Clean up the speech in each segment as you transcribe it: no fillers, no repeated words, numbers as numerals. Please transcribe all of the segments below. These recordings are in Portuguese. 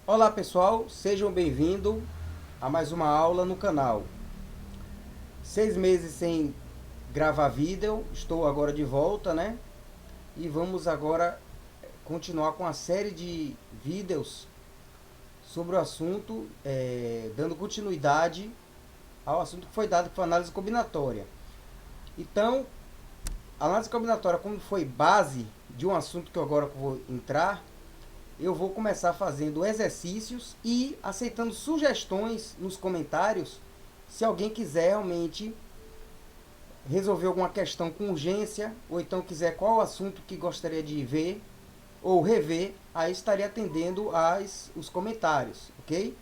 Olá pessoal, sejam bem-vindos a mais uma aula no canal. 6 meses sem gravar vídeo, estou agora de volta, né? E vamos agora continuar com a série de vídeos sobre o assunto, dando continuidade ao assunto que foi dado, que foi a análise combinatória. Então, a análise combinatória, como foi base de um assunto que eu agora vou entrar, eu vou começar fazendo exercícios e aceitando sugestões nos comentários, se alguém quiser realmente resolver alguma questão com urgência, ou então quiser qual o assunto que gostaria de ver ou rever, aí estarei atendendo os comentários, ok?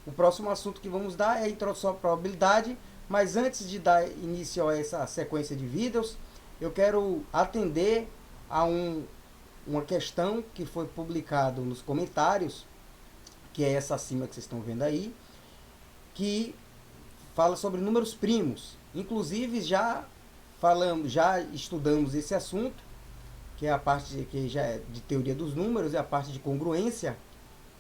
O próximo assunto que vamos dar é a introdução à probabilidade, mas antes de dar início a essa sequência de vídeos, eu quero atender a uma questão que foi publicado nos comentários, que é essa acima que vocês estão vendo aí, que fala sobre números primos. Inclusive já estudamos esse assunto, que é a parte que já é de teoria dos números, e a parte de congruência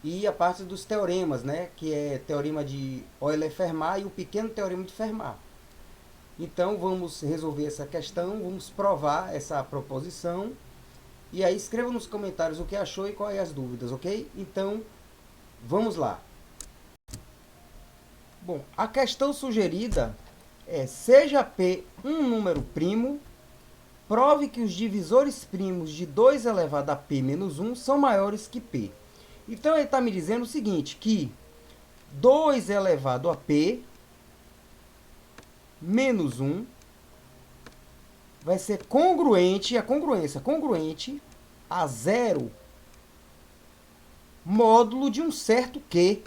e a parte dos teoremas, né, que é teorema de Euler-Fermat e o pequeno teorema de Fermat. Então vamos resolver essa questão, vamos provar essa proposição. E aí escreva nos comentários o que achou e quais as dúvidas, ok? Então, vamos lá. Bom, a questão sugerida é: seja P um número primo, prove que os divisores primos de 2 elevado a P menos 1 são maiores que P. Então, ele está me dizendo o seguinte, que 2 elevado a P menos 1 vai ser congruente, a congruência congruente a zero módulo de um certo Q.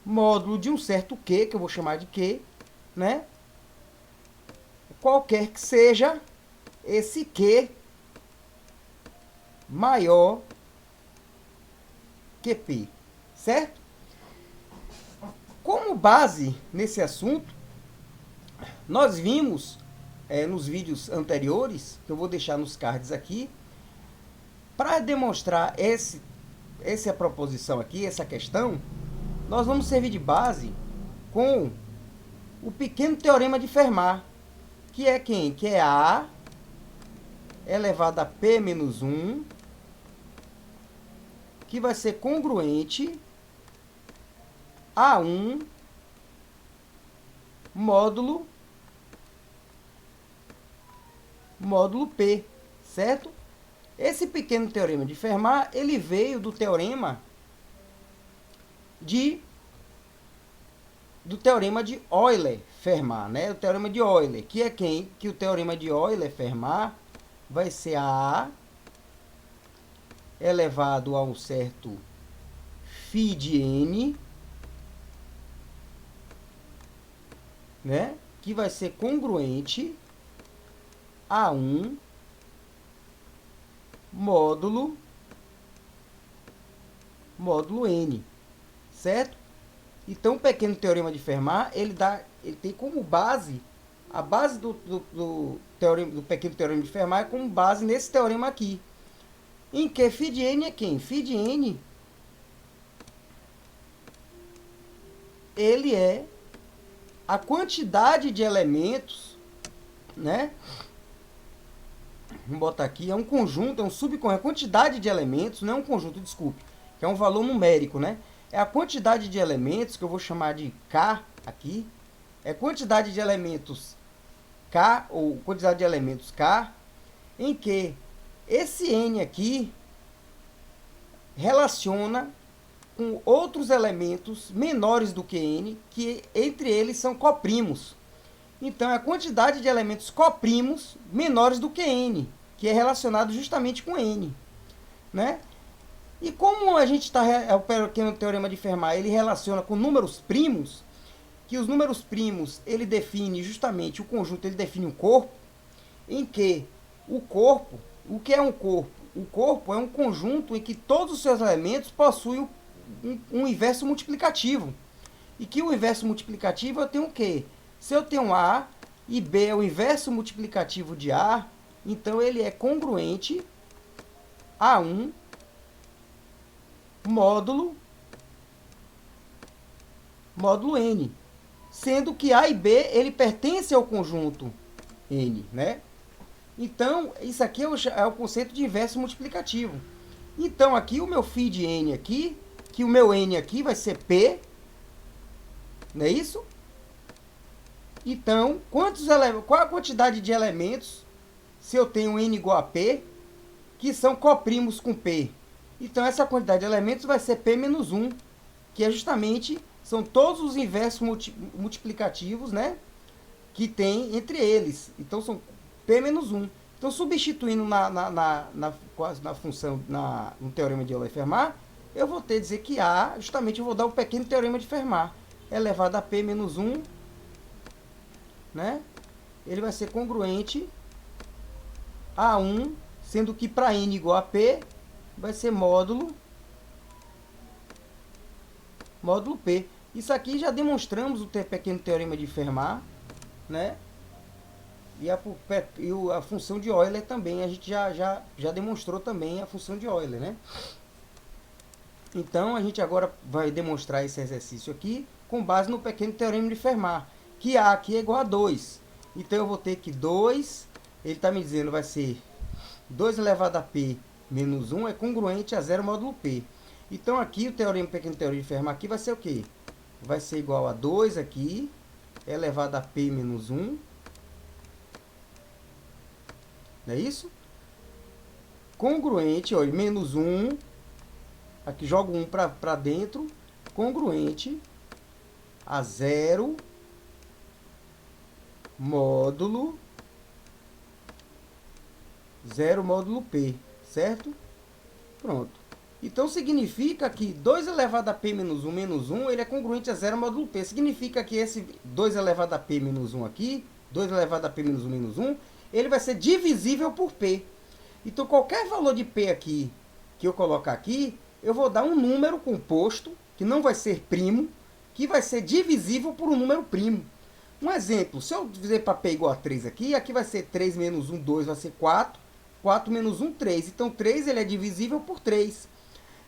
Módulo de um certo Q, que eu vou chamar de Q, né? Qualquer que seja esse Q maior que P, certo? Como base nesse assunto, nós vimos nos vídeos anteriores, que eu vou deixar nos cards aqui, para demonstrar essa proposição aqui, essa questão, nós vamos servir de base com o pequeno teorema de Fermat, que é quem? Que é A elevado a P menos 1, que vai ser congruente a 1 módulo P, certo? Esse pequeno teorema de Fermat, ele veio do teorema de Euler-Fermat, né? O teorema de Euler, que é quem? Que o teorema de Euler-Fermat vai ser a elevado a um certo φ de n, né? Que vai ser congruente a 1 módulo n, certo? Então, o pequeno teorema de Fermat, ele tem como base, a base do pequeno teorema de Fermat é como base nesse teorema aqui, em que φ de n é quem? Φ de n, ele é a quantidade de elementos, né? Vamos botar aqui, é um conjunto, é um subconjunto, a quantidade de elementos, não é um conjunto, desculpe, que é um valor numérico, né? É a quantidade de elementos, que eu vou chamar de K aqui, é quantidade de elementos K, ou quantidade de elementos K, em que esse N aqui relaciona com outros elementos menores do que N, que entre eles são coprimos. Então, é a quantidade de elementos coprimos menores do que N, que é relacionado justamente com N, né? E como a gente está, o pequeno teorema de Fermat, ele relaciona com números primos, que os números primos, ele define justamente o conjunto, ele define um corpo, em que o corpo, o que é um corpo? O corpo é um conjunto em que todos os seus elementos possuem um inverso multiplicativo. E que o inverso multiplicativo eu tenho o quê? Se eu tenho A e B é o inverso multiplicativo de A, então ele é congruente a 1 módulo N, sendo que A e B ele pertence ao conjunto N, né? Então, isso aqui é o conceito de inverso multiplicativo. Então, aqui o meu φ de N aqui, que o meu N aqui vai ser P, não é isso? Então, qual a quantidade de elementos, se eu tenho N igual a P, que são coprimos com P? Então, essa quantidade de elementos vai ser P menos 1, que é justamente, são todos os inversos multiplicativos, né, que tem entre eles. Então, são P menos 1. Então, substituindo na função, no teorema de Euler-Fermat, eu vou ter que dizer que A, justamente eu vou dar o pequeno teorema de Fermat, elevado a P menos 1, né? Ele vai ser congruente a 1, sendo que para N igual a P, vai ser módulo P. Isso aqui já demonstramos o pequeno teorema de Fermat, né? E a função de Euler também, a gente já demonstrou também a função de Euler, né? Então, a gente agora vai demonstrar esse exercício aqui com base no pequeno teorema de Fermat, que A aqui é igual a 2. Então, eu vou ter que 2, ele está me dizendo, vai ser 2 elevado a P menos 1 é congruente a 0 módulo P. Então, aqui o pequeno teorema de Fermat aqui vai ser o quê? Vai ser igual a 2 aqui, elevado a P menos 1. Não é isso? Congruente, olha, menos 1. Aqui jogo 1 para dentro. Congruente a 0 módulo P, certo? Pronto. Então, significa que 2 elevado a P menos 1, ele é congruente a 0 módulo P. Significa que esse 2 elevado a P menos 1 aqui, 2 elevado a P menos 1, ele vai ser divisível por P. Então, qualquer valor de P aqui, que eu colocar aqui, eu vou dar um número composto, que não vai ser primo, que vai ser divisível por um número primo. Um exemplo, se eu dizer para P igual a 3 aqui, aqui vai ser 3 menos 1, 2, vai ser 4. 4 menos 1, 3. Então, 3 ele é divisível por 3.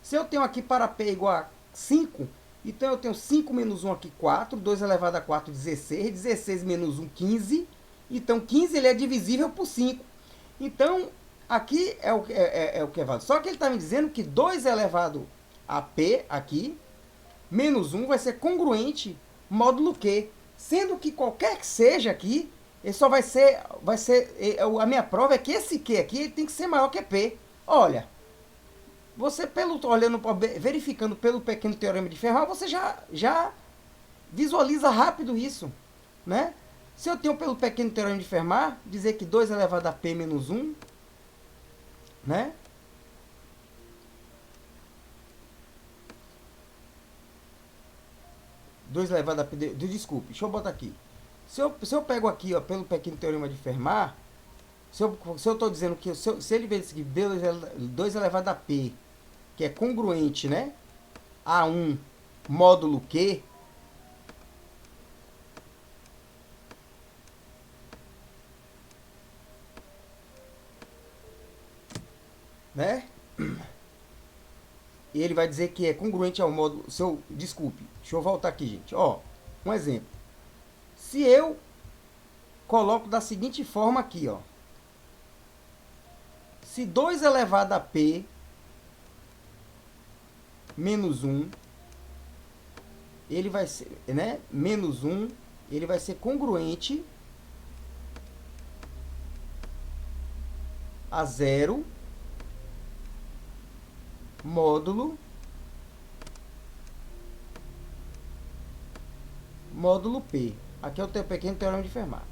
Se eu tenho aqui para P igual a 5, então eu tenho 5 menos 1 aqui, 4. 2 elevado a 4, 16. 16 menos 1, 15. Então, 15 ele é divisível por 5. Então, aqui é o que é válido. Só que ele está me dizendo que 2 elevado a P aqui, menos 1, vai ser congruente módulo Q. Sendo que qualquer que seja aqui, ele só a minha prova é que esse Q aqui ele tem que ser maior que P. Olha, você verificando pelo pequeno teorema de Fermat, você já visualiza rápido isso, né? Se eu tenho pelo pequeno teorema de Fermat, dizer que 2 elevado a P menos 1, né? Elevado a P, desculpe, deixa eu botar aqui. Se eu pego aqui, ó, pelo pequeno teorema de Fermat, se eu estou dizendo que se ele vê que 2 elevado a P, que é congruente, né, a 1 módulo Q, né? E ele vai dizer que é congruente ao módulo... Desculpe, deixa eu voltar aqui, gente. Ó, um exemplo. Se eu coloco da seguinte forma aqui, ó. Se 2 elevado a P menos 1, ele vai ser, né? Menos 1, ele vai ser congruente a 0 módulo P. Aqui é o teu pequeno teorema de Fermat.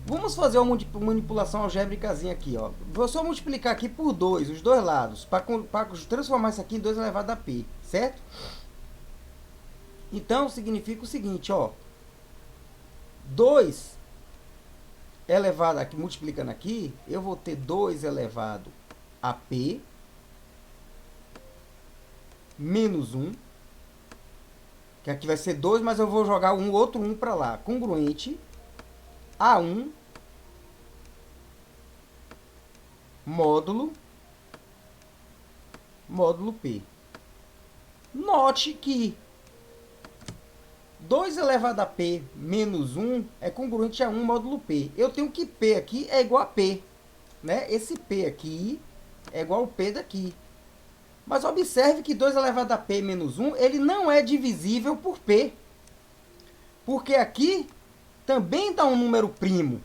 Vamos fazer uma manipulação algébricazinha aqui, ó. Vou só multiplicar aqui por 2, os dois lados, para transformar isso aqui em 2 elevado a P, certo? Então, significa o seguinte, ó. 2 elevado aqui, multiplicando aqui, eu vou ter 2 elevado a P menos 1, que aqui vai ser 2, mas eu vou jogar outro 1 para lá, congruente a 1 módulo P. Note que 2 elevado a P menos 1 é congruente a 1 módulo P. Eu tenho que P aqui é igual a P, né? Esse P aqui é igual ao P daqui. Mas observe que 2 elevado a P menos 1, ele não é divisível por P. Porque aqui também dá um número primo.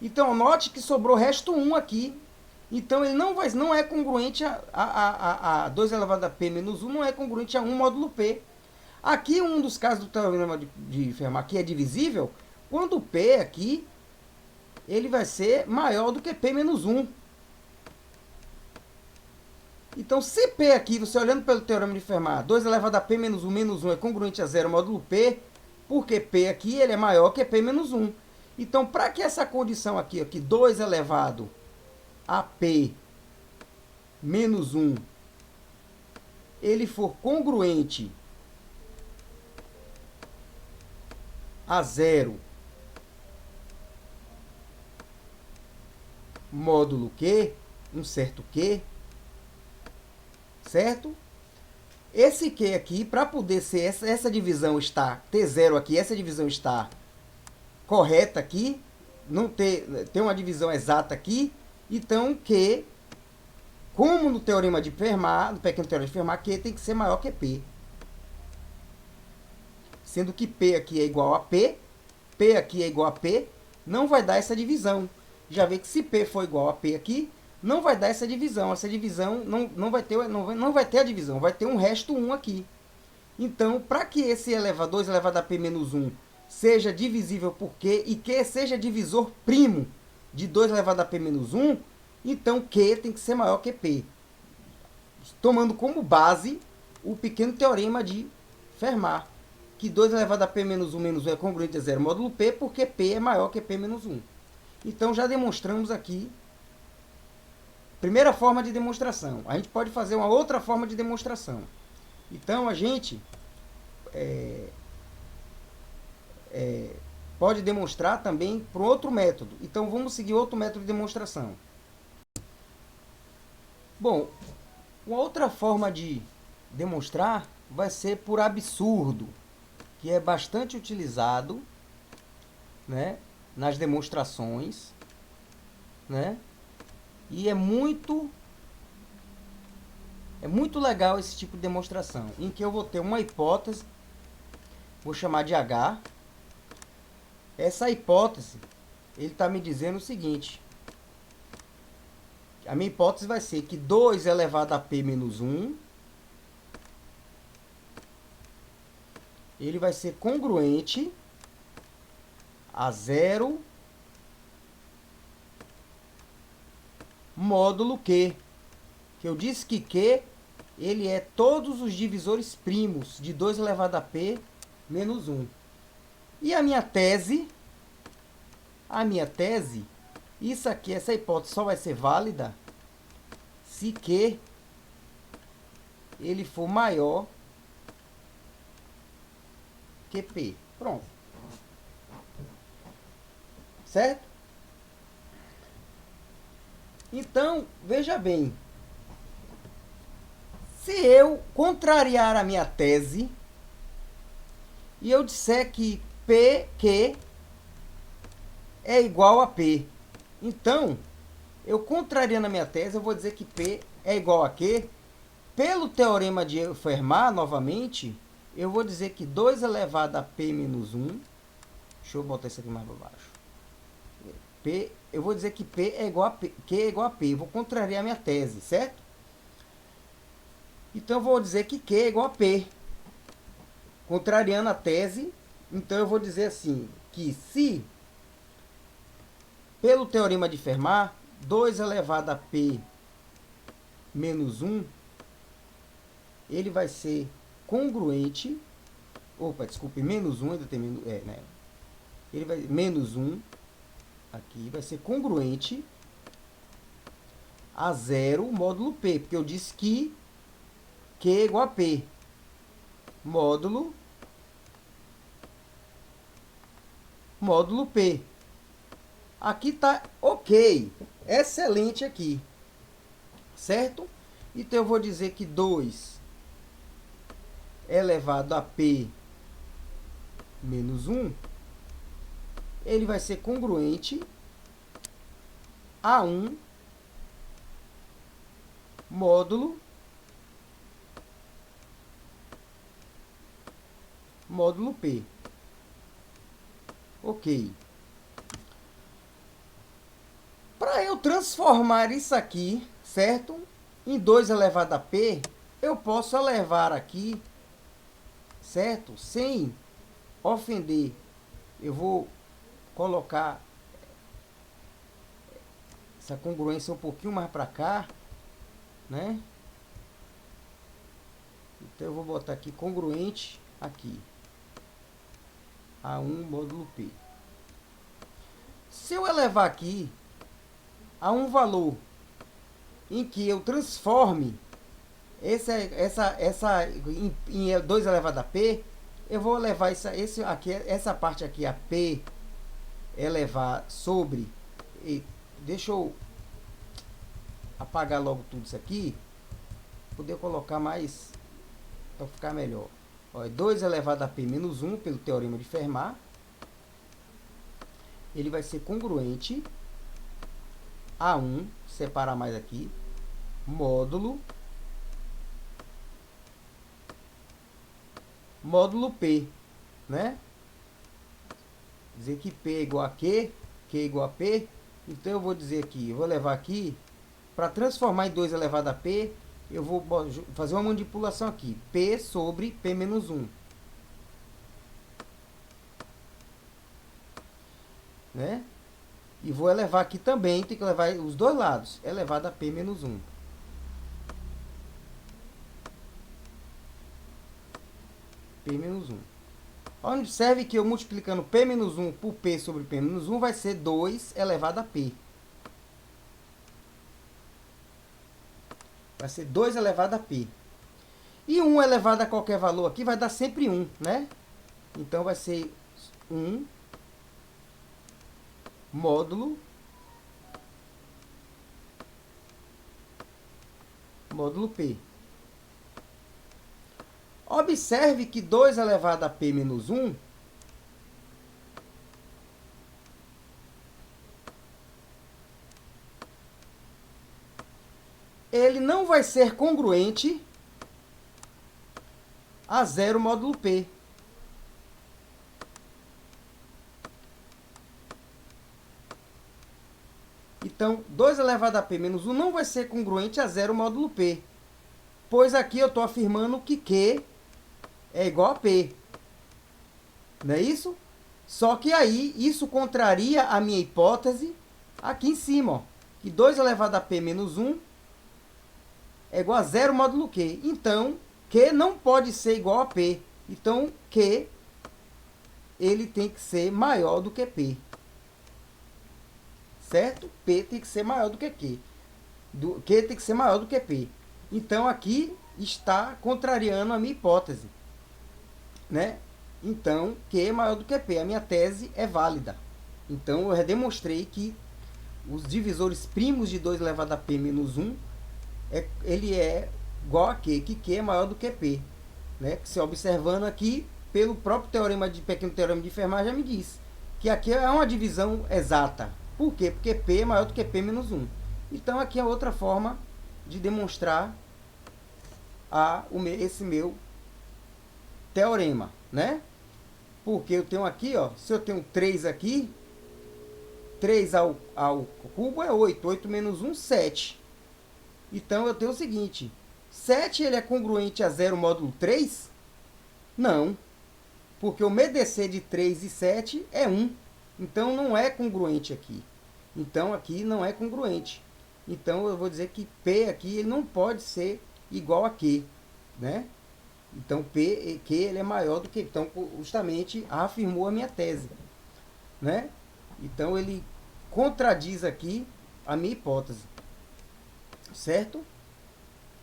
Então, note que sobrou resto 1 aqui. Então, ele não é congruente a 2 elevado a P menos 1, não é congruente a 1 módulo P. Aqui, um dos casos do teorema de Fermat que é divisível, quando P aqui, ele vai ser maior do que P menos 1. Então, se P aqui, você olhando pelo teorema de Fermat, 2 elevado a P menos 1 é congruente a 0 módulo P, porque P aqui ele é maior que P menos 1. Então, para que essa condição aqui, 2 elevado a P menos 1, ele for congruente a 0 módulo Q, um certo Q, certo? Esse Q aqui, para poder ser essa divisão estar, ter 0 aqui, essa divisão estar correta aqui, não ter uma divisão exata aqui, então Q, como no teorema de Fermat, no pequeno teorema de Fermat, Q tem que ser maior que P. Sendo que P aqui é igual a P, P aqui é igual a P, não vai dar essa divisão. Já vê que se P for igual a P aqui, não vai dar essa divisão. Essa divisão não vai ter a divisão, vai ter um resto 1 aqui. Então, para que esse 2 elevado a P menos 1 seja divisível por Q e Q seja divisor primo de 2 elevado a P menos 1, então Q tem que ser maior que P. Tomando como base o pequeno teorema de Fermat, que 2 elevado a P menos 1 é congruente a 0 módulo P, porque P é maior que P menos 1. Então, já demonstramos aqui primeira forma de demonstração. A gente pode fazer uma outra forma de demonstração. Então, a gente pode demonstrar também por outro método. Então, vamos seguir outro método de demonstração. Bom, uma outra forma de demonstrar vai ser por absurdo, que é bastante utilizado, né, nas demonstrações, né? E é muito legal esse tipo de demonstração, em que eu vou ter uma hipótese, vou chamar de H. Essa hipótese, ele está me dizendo o seguinte: a minha hipótese vai ser que 2 elevado a P menos 1, ele vai ser congruente a 0 módulo Q. Que eu disse que Q, ele é todos os divisores primos de 2 elevado a P menos 1. E a minha tese, isso aqui, essa hipótese só vai ser válida se Q ele for maior que P. Pronto. Certo? Então, veja bem. Se eu contrariar a minha tese e eu disser que PQ é igual a P, então, eu contrariando a minha tese, eu vou dizer que P é igual a Q. Pelo teorema de Fermat, novamente, eu vou dizer que 2 elevado a P menos 1, deixa eu botar isso aqui mais para baixo, P, eu vou dizer que P é igual a P, Q é igual a P, eu vou contrariar a minha tese, certo? Então, eu vou dizer que Q é igual a P, contrariando a tese. Então, eu vou dizer assim, que se, pelo teorema de Fermat, 2 elevado a P menos 1, ele vai ser congruente, menos 1, ainda tem menos, né? Ele vai, menos 1, aqui, vai ser congruente a 0 módulo P, porque eu disse que Q é igual a P, módulo P. Aqui tá ok, excelente aqui, certo? Então, eu vou dizer que 2 elevado a P menos 1, ele vai ser congruente a 1 módulo P. Ok. Para eu transformar isso aqui, certo? Em 2 elevado a P, eu posso elevar aqui, certo? Sem ofender. Eu vou colocar essa congruência um pouquinho mais para cá, né? Então eu vou botar aqui congruente aqui a 1 módulo P. Se eu elevar aqui a um valor em que eu transforme essa em 2 elevado a P, eu vou levar essa parte aqui a P elevar sobre, deixa eu apagar logo tudo isso aqui, poder colocar mais para ficar melhor. Ó, 2 elevado a P menos 1 pelo teorema de Fermat, ele vai ser congruente a 1, separar mais aqui, módulo P, né? Dizer que P é igual a Q é igual a P. Então eu vou dizer aqui, eu vou levar aqui, para transformar em 2 elevado a P, eu vou fazer uma manipulação aqui, P sobre P menos 1. Né? E vou elevar aqui também, tem que levar os dois lados, elevado a P menos 1. P menos 1. Observe que eu multiplicando P menos 1 por P sobre P menos 1 vai ser 2 elevado a P. Vai ser 2 elevado a P. E 1 elevado a qualquer valor aqui vai dar sempre 1, né? Então vai ser 1 módulo P. Observe que 2 elevado a P menos 1 ele não vai ser congruente a 0 módulo P. Então, 2 elevado a P menos 1 não vai ser congruente a 0 módulo P. Pois aqui eu estou afirmando que Q é igual a P. Não é isso? Só que aí, isso contraria a minha hipótese aqui em cima, ó, que 2 elevado a P menos 1 é igual a 0 módulo Q. Então, Q não pode ser igual a P. Então, Q ele tem que ser maior do que P. Certo? P tem que ser maior do que Q. Q tem que ser maior do que P. Então, aqui está contrariando a minha hipótese. Né? Então, Q é maior do que P. A minha tese é válida. Então, eu já demonstrei que os divisores primos de 2 elevado a P menos 1, ele é igual a Q, que Q é maior do que P. Né? Se observando aqui, pelo próprio pequeno teorema de Fermat já me diz que aqui é uma divisão exata. Por quê? Porque P é maior do que P menos 1. Então, aqui é outra forma de demonstrar esse meu teorema, né? Porque eu tenho aqui, ó, se eu tenho 3 aqui, 3 ao cubo é 8. 8 menos 1, 7. Então, eu tenho o seguinte. 7 ele é congruente a 0 módulo 3? Não. Porque o MDC de 3 e 7 é 1. Então, não é congruente aqui. Então, aqui não é congruente. Então, eu vou dizer que P aqui ele não pode ser igual a Q, né? Então, Q ele é maior do que... Então, justamente, afirmou a minha tese, né? Então, ele contradiz aqui a minha hipótese, certo?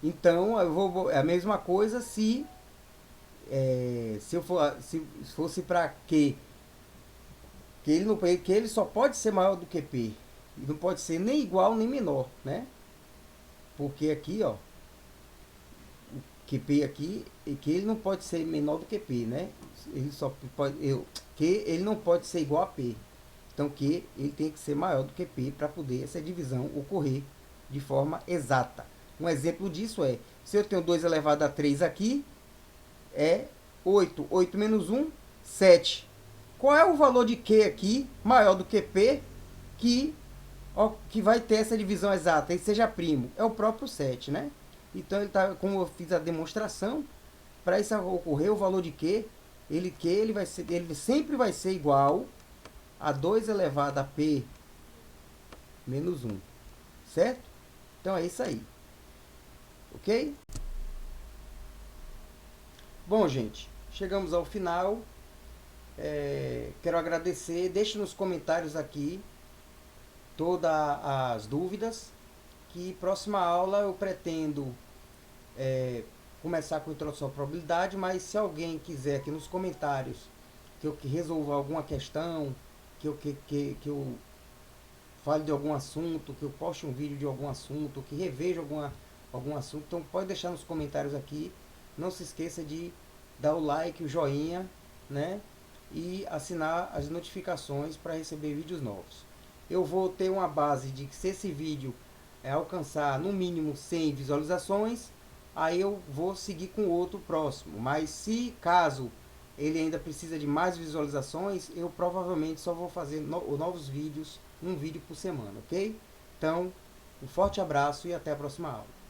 Então, eu vou a mesma coisa se fosse para Q, que ele só pode ser maior do que P. E não pode ser nem igual nem menor, né? Porque aqui, ó, QP aqui, e que ele não pode ser menor do que P, né? Ele só pode, que ele não pode ser igual a P. Então que ele tem que ser maior do que P para poder essa divisão ocorrer de forma exata. Um exemplo disso é, se eu tenho 2 elevado a 3 aqui, é 8. 8 menos 1, 7. Qual é o valor de Q aqui, maior do que P, que vai ter essa divisão exata e seja primo? É o próprio 7, né? Então, ele tá, como eu fiz a demonstração, para isso ocorrer, o valor de Q, ele sempre vai ser igual a 2 elevado a P menos 1. Certo? Então, é isso aí. Ok? Bom, gente, chegamos ao final. Quero agradecer. Deixe nos comentários aqui todas as dúvidas. Que próxima aula eu pretendo começar com a introdução à probabilidade, mas se alguém quiser aqui nos comentários que eu resolva alguma questão, que eu fale de algum assunto, que eu poste um vídeo de algum assunto, que reveja algum assunto, então pode deixar nos comentários aqui. Não se esqueça de dar o like, o joinha, né? E assinar as notificações para receber vídeos novos. Eu vou ter uma base de que se esse vídeo alcançar no mínimo 100 visualizações, aí eu vou seguir com outro próximo. Mas se caso ele ainda precisa de mais visualizações, eu provavelmente só vou fazer novos vídeos, um vídeo por semana, ok? Então, um forte abraço e até a próxima aula.